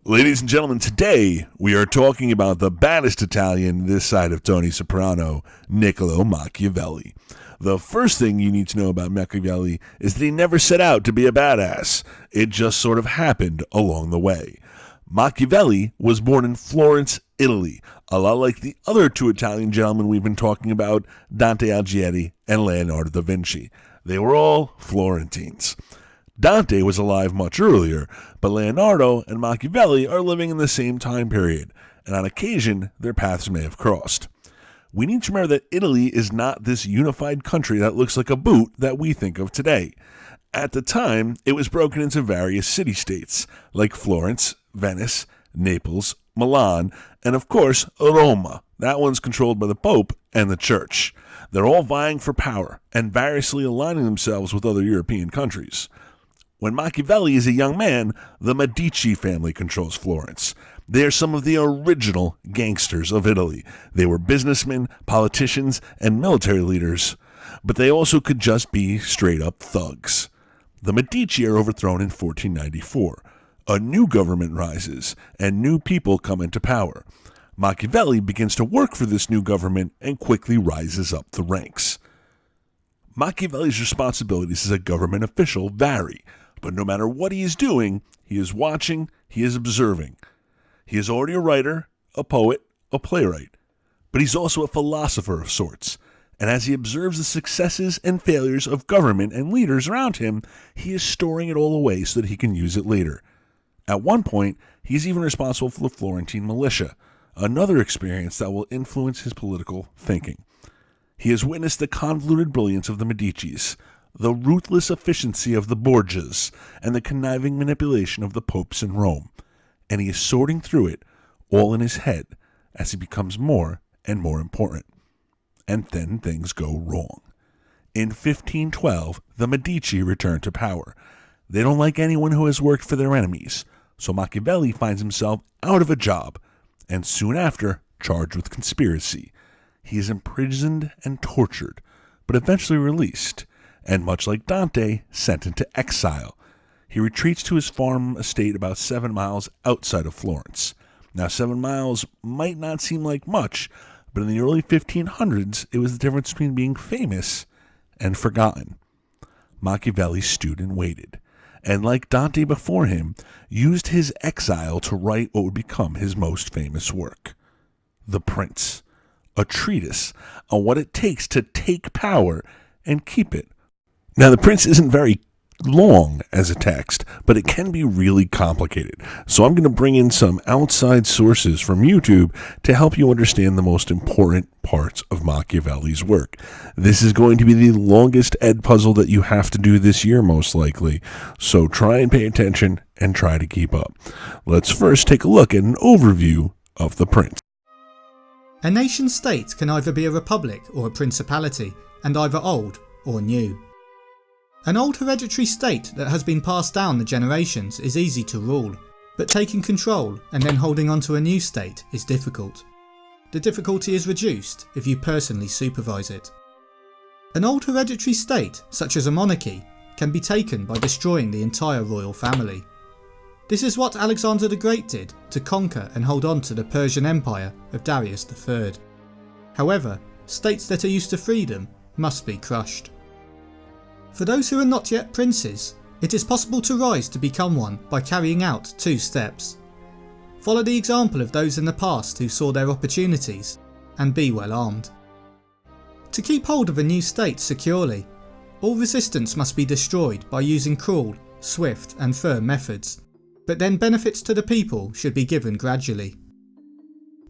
Ladies and gentlemen, today we are talking about the baddest Italian this side of Tony Soprano, Niccolo Machiavelli. The first thing you need to know about Machiavelli is that he never set out to be a badass. It just sort of happened along the way. Machiavelli was born in Florence, Italy, a lot like the other two Italian gentlemen we've been talking about, Dante Alighieri and Leonardo da Vinci. They were all Florentines. Dante was alive much earlier, but Leonardo and Machiavelli are living in the same time period, and on occasion their paths may have crossed. We need to remember that Italy is not this unified country that looks like a boot that we think of today. At the time, it was broken into various city-states, like Florence, Venice, Naples, Milan, and of course, Roma. That one's controlled by the Pope and the Church. They're all vying for power and variously aligning themselves with other European countries. When Machiavelli is a young man, the Medici family controls Florence. They are some of the original gangsters of Italy. They were businessmen, politicians, and military leaders, but they also could just be straight-up thugs. The Medici are overthrown in 1494. A new government rises, and new people come into power. Machiavelli begins to work for this new government and quickly rises up the ranks. Machiavelli's responsibilities as a government official vary. But no matter what he is doing, he is watching, he is observing. He is already a writer, a poet, a playwright, but he's also a philosopher of sorts. And as he observes the successes and failures of government and leaders around him, he is storing it all away so that he can use it later. At one point, he is even responsible for the Florentine militia, another experience that will influence his political thinking. He has witnessed the convoluted brilliance of the Medicis, the ruthless efficiency of the Borgias, and the conniving manipulation of the popes in Rome, and he is sorting through it all in his head as he becomes more and more important. And then things go wrong. In 1512, the Medici return to power. They don't like anyone who has worked for their enemies, so Machiavelli finds himself out of a job, and soon after, charged with conspiracy. He is imprisoned and tortured, but eventually released, and much like Dante, sent into exile. He retreats to his farm estate about 7 miles outside of Florence. Now, 7 miles might not seem like much, but in the early 1500s, it was the difference between being famous and forgotten. Machiavelli stewed and waited, and like Dante before him, used his exile to write what would become his most famous work, The Prince, a treatise on what it takes to take power and keep it. Now, The Prince isn't very long as a text, but it can be really complicated. So I'm going to bring in some outside sources from YouTube to help you understand the most important parts of Machiavelli's work. This is going to be the longest Ed puzzle that you have to do this year, most likely. So try and pay attention and try to keep up. Let's first take a look at an overview of The Prince. A nation-state can either be a republic or a principality, and either old or new. An old hereditary state that has been passed down the generations is easy to rule, but taking control and then holding on to a new state is difficult. The difficulty is reduced if you personally supervise it. An old hereditary state, such as a monarchy, can be taken by destroying the entire royal family. This is what Alexander the Great did to conquer and hold on to the Persian Empire of Darius III. However, states that are used to freedom must be crushed. For those who are not yet princes, it is possible to rise to become one by carrying out 2 steps. Follow the example of those in the past who saw their opportunities, and be well armed. To keep hold of a new state securely, all resistance must be destroyed by using cruel, swift and firm methods, but then benefits to the people should be given gradually.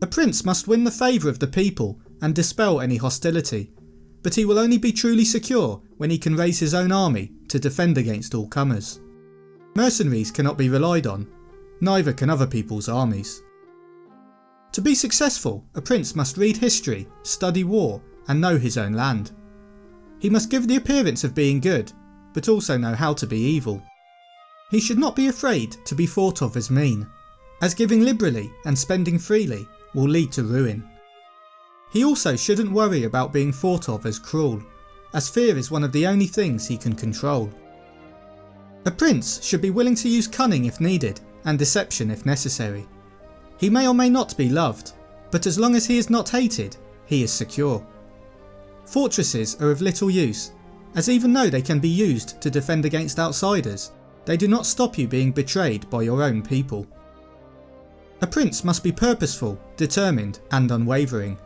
A prince must win the favour of the people and dispel any hostility, but he will only be truly secure when he can raise his own army to defend against all comers. Mercenaries cannot be relied on, neither can other people's armies. To be successful, a prince must read history, study war, and know his own land. He must give the appearance of being good, but also know how to be evil. He should not be afraid to be thought of as mean, as giving liberally and spending freely will lead to ruin. He also shouldn't worry about being thought of as cruel, as fear is one of the only things he can control. A prince should be willing to use cunning if needed, and deception if necessary. He may or may not be loved, but as long as he is not hated, he is secure. Fortresses are of little use, as even though they can be used to defend against outsiders, they do not stop you being betrayed by your own people. A prince must be purposeful, determined and unwavering.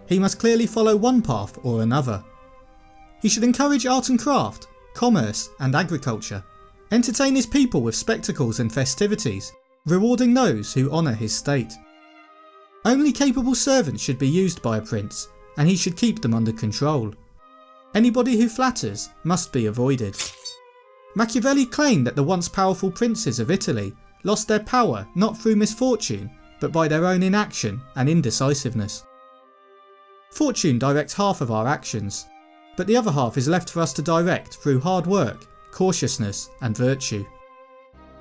He must clearly follow one path or another. He should encourage art and craft, commerce and agriculture, entertain his people with spectacles and festivities, rewarding those who honour his state. Only capable servants should be used by a prince, and he should keep them under control. Anybody who flatters must be avoided. Machiavelli claimed that the once powerful princes of Italy lost their power not through misfortune, but by their own inaction and indecisiveness. Fortune directs half of our actions, but the other half is left for us to direct through hard work, cautiousness and virtue.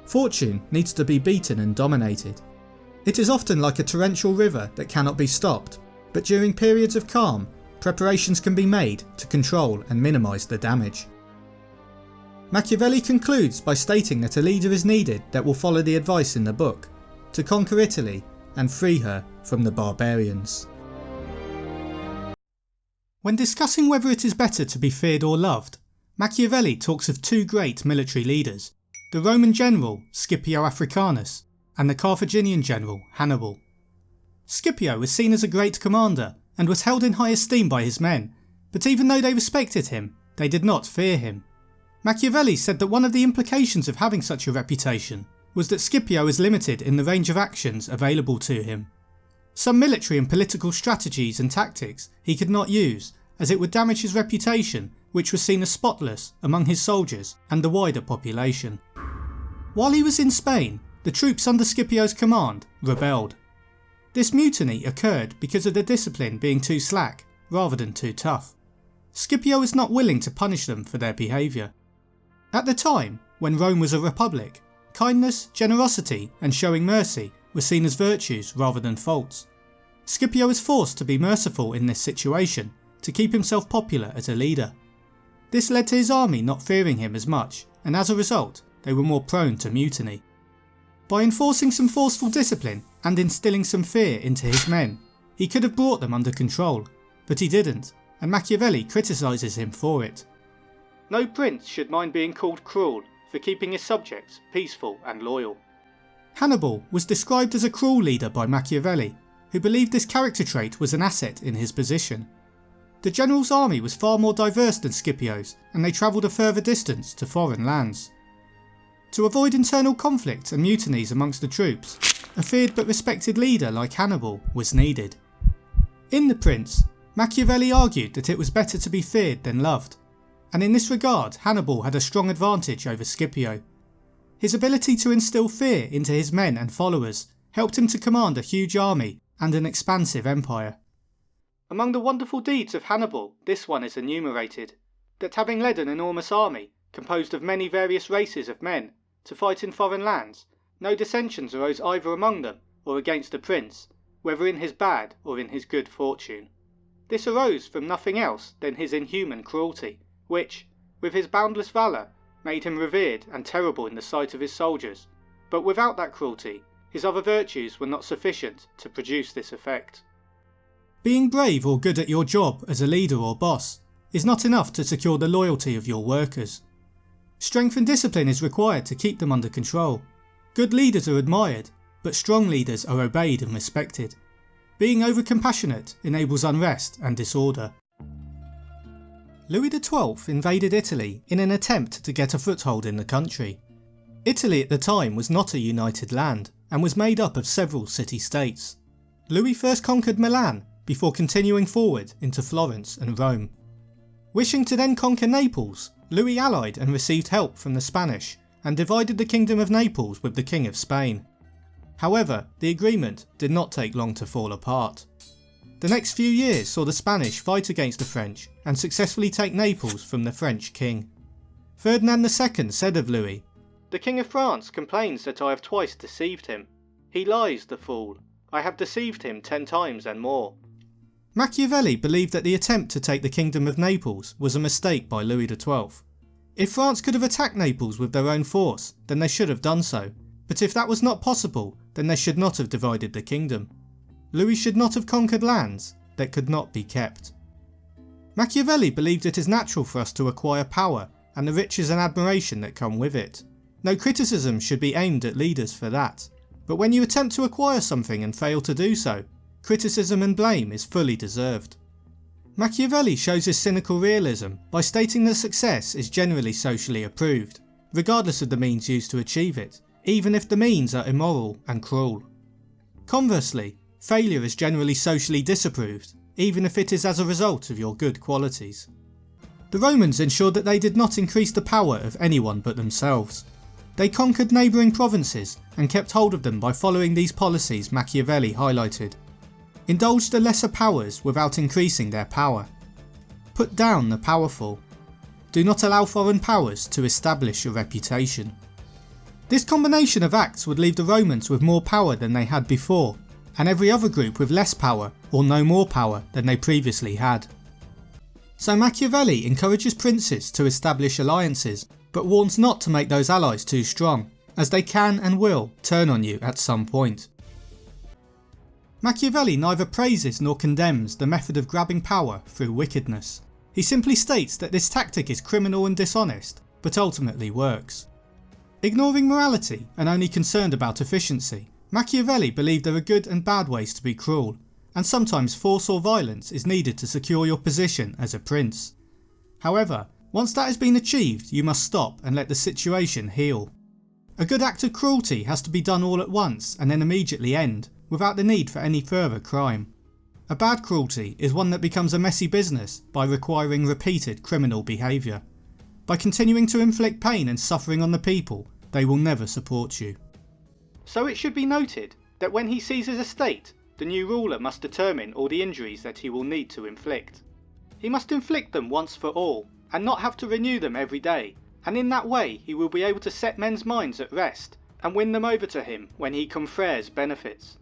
Fortune needs to be beaten and dominated. It is often like a torrential river that cannot be stopped, but during periods of calm, preparations can be made to control and minimise the damage. Machiavelli concludes by stating that a leader is needed that will follow the advice in the book, to conquer Italy and free her from the barbarians. When discussing whether it is better to be feared or loved, Machiavelli talks of two great military leaders, the Roman general Scipio Africanus and the Carthaginian general Hannibal. Scipio was seen as a great commander and was held in high esteem by his men, but even though they respected him, they did not fear him. Machiavelli said that one of the implications of having such a reputation was that Scipio is limited in the range of actions available to him. Some military and political strategies and tactics he could not use, as it would damage his reputation, which was seen as spotless among his soldiers and the wider population. While he was in Spain, the troops under Scipio's command rebelled. This mutiny occurred because of the discipline being too slack rather than too tough. Scipio was not willing to punish them for their behaviour. At the time, when Rome was a republic, kindness, generosity and showing mercy were seen as virtues rather than faults. Scipio was forced to be merciful in this situation to keep himself popular as a leader. This led to his army not fearing him as much, and as a result they were more prone to mutiny. By enforcing some forceful discipline and instilling some fear into his men, he could have brought them under control, but he didn't, and Machiavelli criticises him for it. No prince should mind being called cruel for keeping his subjects peaceful and loyal. Hannibal was described as a cruel leader by Machiavelli, who believed this character trait was an asset in his position. The general's army was far more diverse than Scipio's, and they travelled a further distance to foreign lands. To avoid internal conflict and mutinies amongst the troops, a feared but respected leader like Hannibal was needed. In The Prince, Machiavelli argued that it was better to be feared than loved, and in this regard Hannibal had a strong advantage over Scipio. His ability to instill fear into his men and followers helped him to command a huge army and an expansive empire. Among the wonderful deeds of Hannibal, this one is enumerated, that having led an enormous army, composed of many various races of men, to fight in foreign lands, no dissensions arose either among them or against the prince, whether in his bad or in his good fortune. This arose from nothing else than his inhuman cruelty, which, with his boundless valour, made him revered and terrible in the sight of his soldiers, but without that cruelty, his other virtues were not sufficient to produce this effect. Being brave or good at your job as a leader or boss is not enough to secure the loyalty of your workers. Strength and discipline is required to keep them under control. Good leaders are admired, but strong leaders are obeyed and respected. Being over-compassionate enables unrest and disorder. Louis XII invaded Italy in an attempt to get a foothold in the country. Italy at the time was not a united land and was made up of several city-states. Louis first conquered Milan before continuing forward into Florence and Rome. Wishing to then conquer Naples, Louis allied and received help from the Spanish and divided the Kingdom of Naples with the King of Spain. However, the agreement did not take long to fall apart. The next few years saw the Spanish fight against the French and successfully take Naples from the French king. Ferdinand II said of Louis, "The King of France complains that I have twice deceived him. He lies, the fool. I have deceived him 10 times and more." Machiavelli believed that the attempt to take the Kingdom of Naples was a mistake by Louis XII. If France could have attacked Naples with their own force, then they should have done so, But if that was not possible, then they should not have divided the kingdom. Louis should not have conquered lands that could not be kept. Machiavelli believed it is natural for us to acquire power and the riches and admiration that come with it. No criticism should be aimed at leaders for that. But when you attempt to acquire something and fail to do so, criticism and blame is fully deserved. Machiavelli shows his cynical realism by stating that success is generally socially approved, regardless of the means used to achieve it, even if the means are immoral and cruel. Conversely, failure is generally socially disapproved, even if it is as a result of your good qualities. The Romans ensured that they did not increase the power of anyone but themselves. They conquered neighbouring provinces and kept hold of them by following these policies Machiavelli highlighted. Indulge the lesser powers without increasing their power. Put down the powerful. Do not allow foreign powers to establish a reputation. This combination of acts would leave the Romans with more power than they had before, and every other group with less power or no more power than they previously had. So Machiavelli encourages princes to establish alliances, but warns not to make those allies too strong, as they can and will turn on you at some point. Machiavelli neither praises nor condemns the method of grabbing power through wickedness. He simply states that this tactic is criminal and dishonest, but ultimately works. Ignoring morality and only concerned about efficiency, Machiavelli believed there are good and bad ways to be cruel, and sometimes force or violence is needed to secure your position as a prince. However, once that has been achieved, you must stop and let the situation heal. A good act of cruelty has to be done all at once and then immediately end, without the need for any further crime. A bad cruelty is one that becomes a messy business by requiring repeated criminal behaviour. By continuing to inflict pain and suffering on the people, they will never support you. So it should be noted that when he seizes a state, the new ruler must determine all the injuries that he will need to inflict. He must inflict them once for all, and not have to renew them every day, and in that way he will be able to set men's minds at rest, and win them over to him when he confers benefits.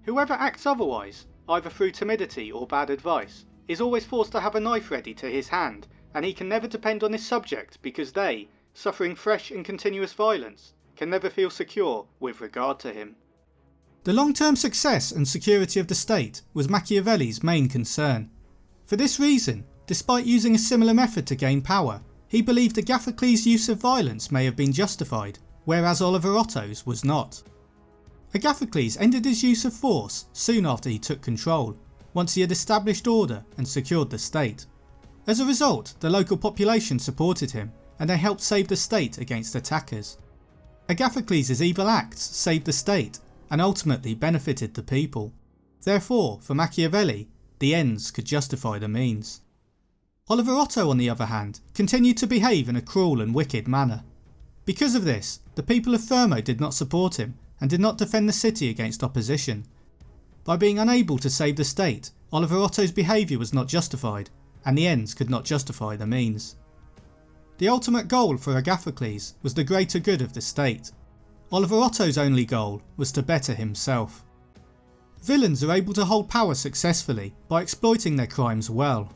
Whoever acts otherwise, either through timidity or bad advice, is always forced to have a knife ready to his hand, and he can never depend on his subject because they, suffering fresh and continuous violence, can never feel secure with regard to him. The long-term success and security of the state was Machiavelli's main concern. For this reason, despite using a similar method to gain power, he believed Agathocles' use of violence may have been justified, whereas Oliver Otto's was not. Agathocles ended his use of force soon after he took control, once he had established order and secured the state. As a result, the local population supported him, and they helped save the state against attackers. Agathocles' evil acts saved the state, and ultimately benefited the people. Therefore, for Machiavelli, the ends could justify the means. Oliver Otto, on the other hand, continued to behave in a cruel and wicked manner. Because of this, the people of Fermo did not support him, and did not defend the city against opposition. By being unable to save the state, Oliver Otto's behaviour was not justified, and the ends could not justify the means. The ultimate goal for Agathocles was the greater good of the state. Oliver Otto's only goal was to better himself. Villains are able to hold power successfully by exploiting their crimes well.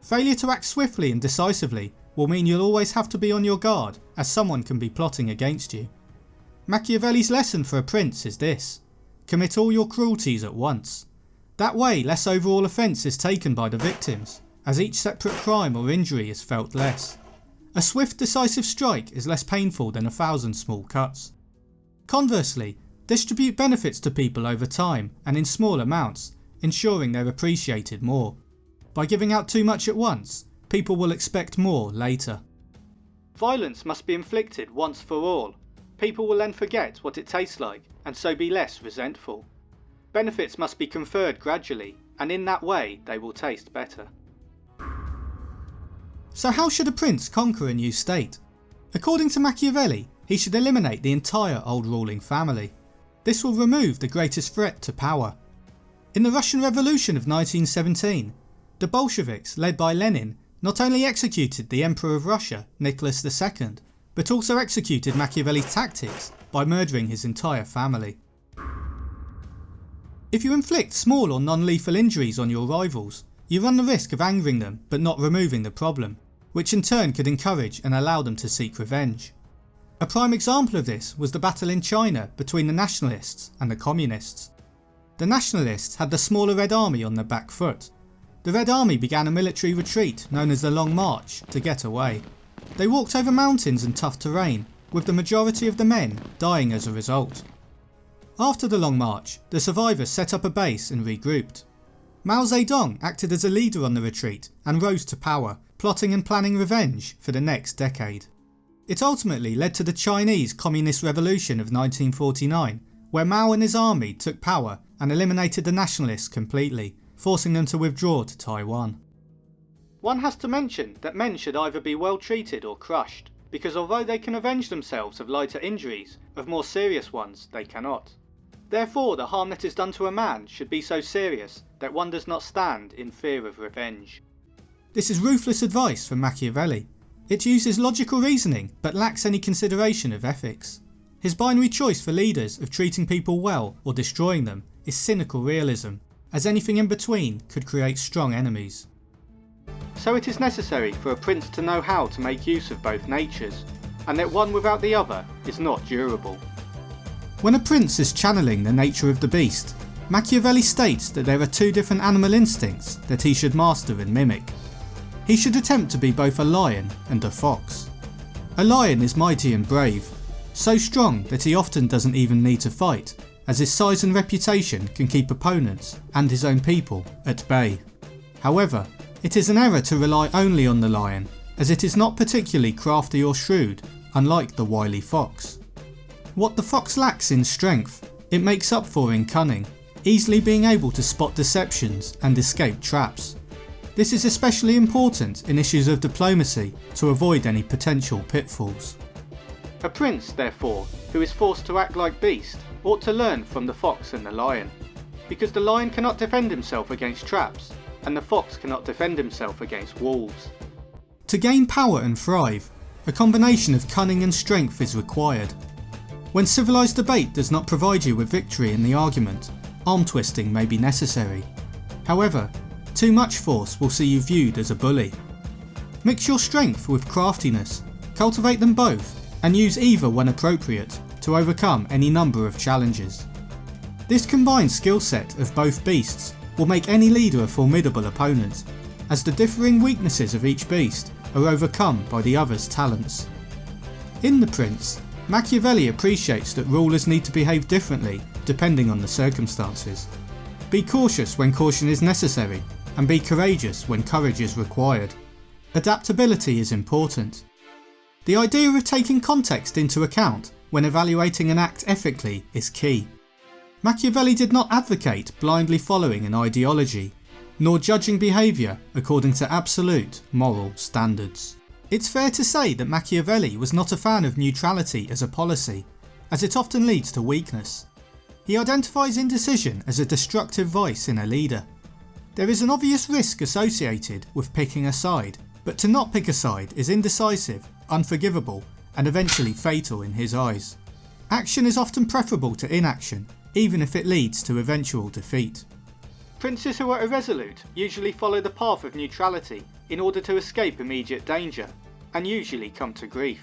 Failure to act swiftly and decisively will mean you'll always have to be on your guard, as someone can be plotting against you. Machiavelli's lesson for a prince is this: commit all your cruelties at once. That way less overall offence is taken by the victims, as each separate crime or injury is felt less. A swift decisive strike is less painful than 1,000 small cuts. Conversely, distribute benefits to people over time and in small amounts, ensuring they're appreciated more. By giving out too much at once, people will expect more later. Violence must be inflicted once for all. People will then forget what it tastes like and so be less resentful. Benefits must be conferred gradually, and in that way they will taste better. So how should a prince conquer a new state? According to Machiavelli, he should eliminate the entire old ruling family. This will remove the greatest threat to power. In the Russian Revolution of 1917, the Bolsheviks, led by Lenin, not only executed the Emperor of Russia, Nicholas II, but also executed Machiavelli's tactics by murdering his entire family. If you inflict small or non-lethal injuries on your rivals, you run the risk of angering them but not removing the problem, which in turn could encourage and allow them to seek revenge. A prime example of this was the battle in China between the nationalists and the communists. The nationalists had the smaller Red Army on their back foot. The Red Army began a military retreat known as the Long March to get away. They walked over mountains and tough terrain, with the majority of the men dying as a result. After the Long March, the survivors set up a base and regrouped. Mao Zedong acted as a leader on the retreat and rose to power, plotting and planning revenge for the next decade. It ultimately led to the Chinese Communist Revolution of 1949, where Mao and his army took power and eliminated the nationalists completely, forcing them to withdraw to Taiwan. One has to mention that men should either be well treated or crushed, because although they can avenge themselves of lighter injuries, of more serious ones they cannot. Therefore the harm that is done to a man should be so serious that one does not stand in fear of revenge. This is ruthless advice from Machiavelli. It uses logical reasoning but lacks any consideration of ethics. His binary choice for leaders of treating people well or destroying them is cynical realism, as anything in between could create strong enemies. So it is necessary for a prince to know how to make use of both natures, and that one without the other is not durable. When a prince is channeling the nature of the beast, Machiavelli states that there are two different animal instincts that he should master and mimic. He should attempt to be both a lion and a fox. A lion is mighty and brave, so strong that he often doesn't even need to fight, as his size and reputation can keep opponents and his own people at bay. However, it is an error to rely only on the lion, as it is not particularly crafty or shrewd, unlike the wily fox. What the fox lacks in strength, it makes up for in cunning, easily being able to spot deceptions and escape traps. This is especially important in issues of diplomacy to avoid any potential pitfalls. A prince, therefore, who is forced to act like beast, ought to learn from the fox and the lion, because the lion cannot defend himself against traps, and the fox cannot defend himself against wolves. To gain power and thrive, a combination of cunning and strength is required. When civilised debate does not provide you with victory in the argument, arm twisting may be necessary. However, too much force will see you viewed as a bully. Mix your strength with craftiness, cultivate them both, and use either when appropriate to overcome any number of challenges. This combined skill set of both beasts will make any leader a formidable opponent, as the differing weaknesses of each beast are overcome by the other's talents. In The Prince, Machiavelli appreciates that rulers need to behave differently depending on the circumstances. Be cautious when caution is necessary, and be courageous when courage is required. Adaptability is important. The idea of taking context into account when evaluating an act ethically is key. Machiavelli did not advocate blindly following an ideology, nor judging behaviour according to absolute moral standards. It's fair to say that Machiavelli was not a fan of neutrality as a policy, as it often leads to weakness. He identifies indecision as a destructive vice in a leader. There is an obvious risk associated with picking a side, but to not pick a side is indecisive, unforgivable, and eventually fatal in his eyes. Action is often preferable to inaction, even if it leads to eventual defeat. Princes who are irresolute usually follow the path of neutrality in order to escape immediate danger, and usually come to grief.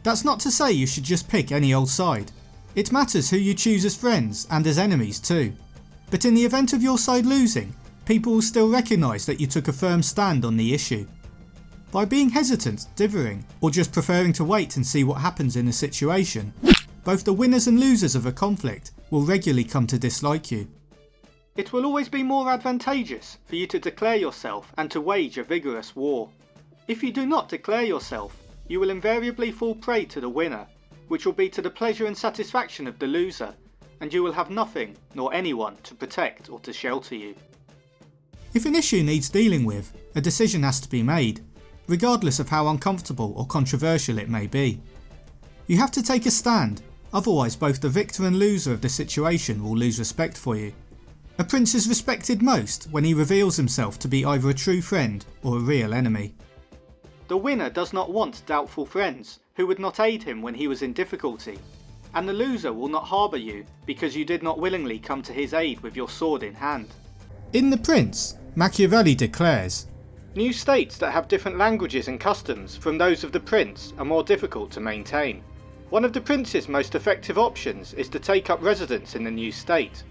That's not to say you should just pick any old side. It matters who you choose as friends and as enemies too. But in the event of your side losing, people will still recognise that you took a firm stand on the issue. By being hesitant, dithering, or just preferring to wait and see what happens in a situation, both the winners and losers of a conflict will regularly come to dislike you. It will always be more advantageous for you to declare yourself and to wage a vigorous war. If you do not declare yourself, you will invariably fall prey to the winner, which will be to the pleasure and satisfaction of the loser, and you will have nothing nor anyone to protect or to shelter you. If an issue needs dealing with, a decision has to be made, regardless of how uncomfortable or controversial it may be. You have to take a stand, otherwise both the victor and loser of the situation will lose respect for you. A prince is respected most when he reveals himself to be either a true friend or a real enemy. The winner does not want doubtful friends who would not aid him when he was in difficulty, and the loser will not harbour you because you did not willingly come to his aid with your sword in hand. In The Prince, Machiavelli declares, "New states that have different languages and customs from those of the prince are more difficult to maintain. One of the prince's most effective options is to take up residence in the new state.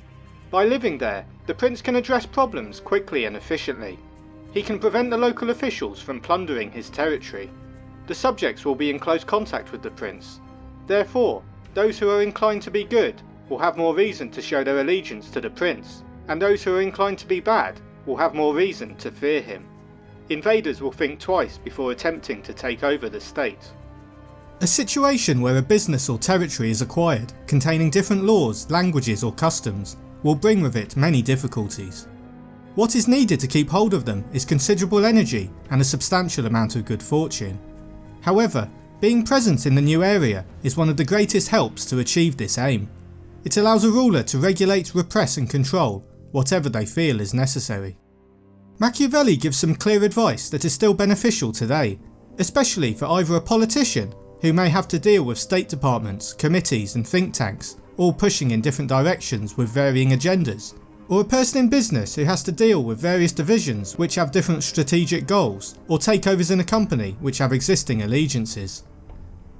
By living there, the prince can address problems quickly and efficiently. He can prevent the local officials from plundering his territory. The subjects will be in close contact with the prince. Therefore, those who are inclined to be good will have more reason to show their allegiance to the prince, and those who are inclined to be bad will have more reason to fear him. Invaders will think twice before attempting to take over the state. A situation where a business or territory is acquired, containing different laws, languages or customs, will bring with it many difficulties. What is needed to keep hold of them is considerable energy and a substantial amount of good fortune. However, being present in the new area is one of the greatest helps to achieve this aim. It allows a ruler to regulate, repress and control whatever they feel is necessary. Machiavelli gives some clear advice that is still beneficial today, especially for either a politician who may have to deal with state departments, committees and think tanks, all pushing in different directions with varying agendas, or a person in business who has to deal with various divisions which have different strategic goals, or takeovers in a company which have existing allegiances.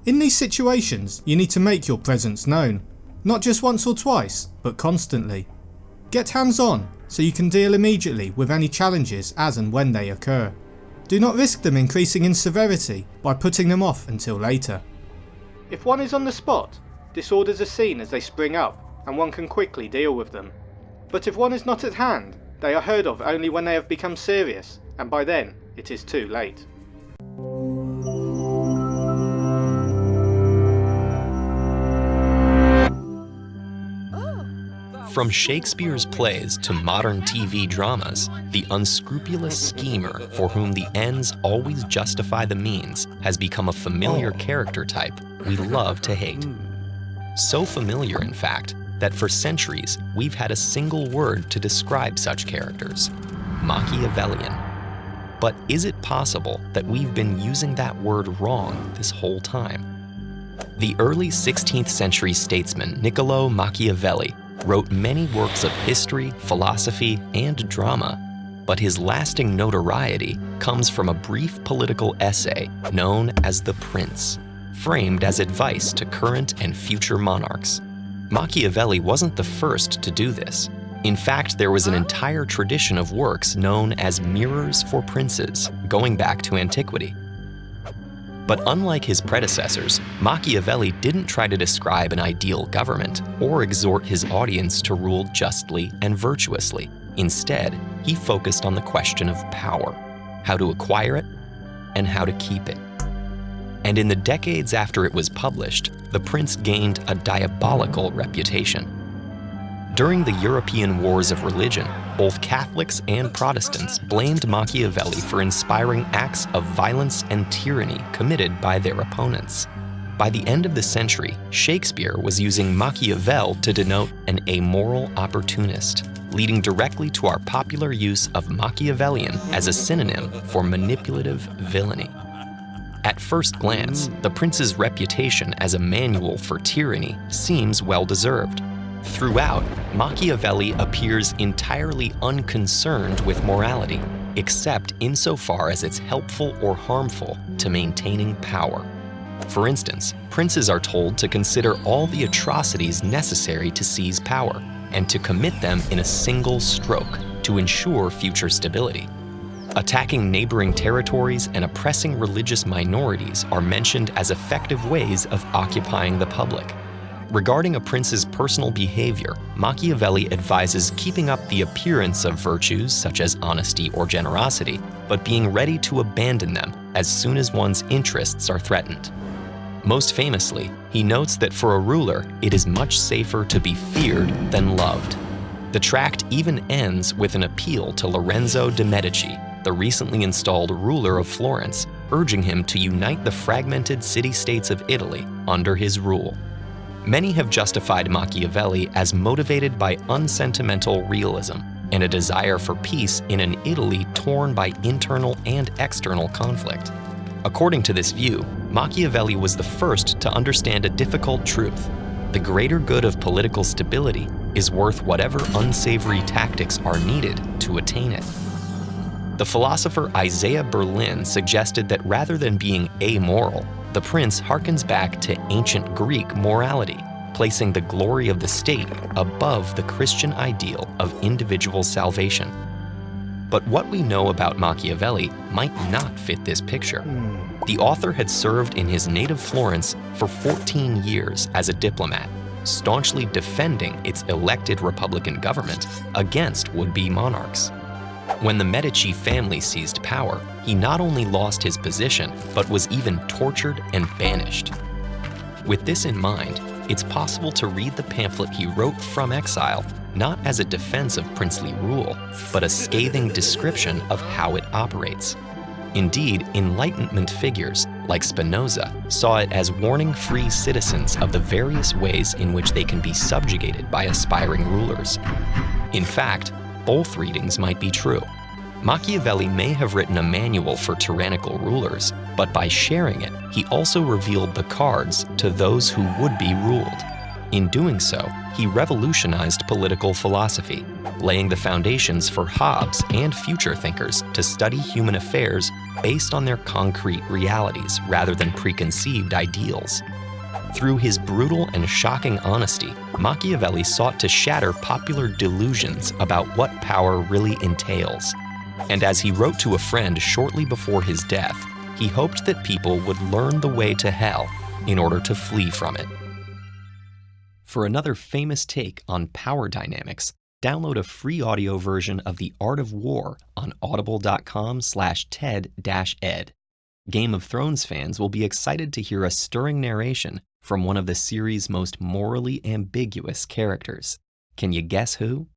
In these situations, you need to make your presence known, not just once or twice, but constantly. Get hands-on so you can deal immediately with any challenges as and when they occur. Do not risk them increasing in severity by putting them off until later. If one is on the spot, disorders are seen as they spring up and one can quickly deal with them. But if one is not at hand, they are heard of only when they have become serious, and by then it is too late. From Shakespeare's plays to modern TV dramas, the unscrupulous schemer for whom the ends always justify the means has become a familiar character type we love to hate. So familiar, in fact, that for centuries we've had a single word to describe such characters: Machiavellian. But is it possible that we've been using that word wrong this whole time? The early 16th century statesman Niccolò Machiavelli wrote many works of history, philosophy, and drama, but his lasting notoriety comes from a brief political essay known as The Prince, framed as advice to current and future monarchs. Machiavelli wasn't the first to do this. In fact, there was an entire tradition of works known as mirrors for princes, going back to antiquity. But unlike his predecessors, Machiavelli didn't try to describe an ideal government or exhort his audience to rule justly and virtuously. Instead, he focused on the question of power, how to acquire it, and how to keep it. And in the decades after it was published, The Prince gained a diabolical reputation. During the European Wars of Religion, both Catholics and Protestants blamed Machiavelli for inspiring acts of violence and tyranny committed by their opponents. By the end of the century, Shakespeare was using Machiavel to denote an amoral opportunist, leading directly to our popular use of Machiavellian as a synonym for manipulative villainy. At first glance, The Prince's reputation as a manual for tyranny seems well-deserved. Throughout, Machiavelli appears entirely unconcerned with morality, except insofar as it's helpful or harmful to maintaining power. For instance, princes are told to consider all the atrocities necessary to seize power, and to commit them in a single stroke to ensure future stability. Attacking neighboring territories and oppressing religious minorities are mentioned as effective ways of occupying the public. Regarding a prince's personal behavior, Machiavelli advises keeping up the appearance of virtues such as honesty or generosity, but being ready to abandon them as soon as one's interests are threatened. Most famously, he notes that for a ruler, it is much safer to be feared than loved. The tract even ends with an appeal to Lorenzo de' Medici, the recently installed ruler of Florence, urging him to unite the fragmented city-states of Italy under his rule. Many have justified Machiavelli as motivated by unsentimental realism and a desire for peace in an Italy torn by internal and external conflict. According to this view, Machiavelli was the first to understand a difficult truth: the greater good of political stability is worth whatever unsavory tactics are needed to attain it. The philosopher Isaiah Berlin suggested that rather than being amoral, The prince harkens back to ancient Greek morality, placing the glory of the state above the Christian ideal of individual salvation. But what we know about Machiavelli might not fit this picture. The author had served in his native Florence for 14 years as a diplomat, staunchly defending its elected Republican government against would-be monarchs. When the Medici family seized power, he not only lost his position, but was even tortured and banished. With this in mind, it's possible to read the pamphlet he wrote from exile not as a defense of princely rule, but a scathing description of how it operates. Indeed, Enlightenment figures, like Spinoza, saw it as warning free citizens of the various ways in which they can be subjugated by aspiring rulers. In fact, both readings might be true. Machiavelli may have written a manual for tyrannical rulers, but by sharing it, he also revealed the cards to those who would be ruled. In doing so, he revolutionized political philosophy, laying the foundations for Hobbes and future thinkers to study human affairs based on their concrete realities rather than preconceived ideals. Through his brutal and shocking honesty, Machiavelli sought to shatter popular delusions about what power really entails. And as he wrote to a friend shortly before his death, he hoped that people would learn the way to hell in order to flee from it. For another famous take on power dynamics, download a free audio version of The Art of War on audible.com/TED-Ed. Game of Thrones fans will be excited to hear a stirring narration from one of the series' most morally ambiguous characters. Can you guess who?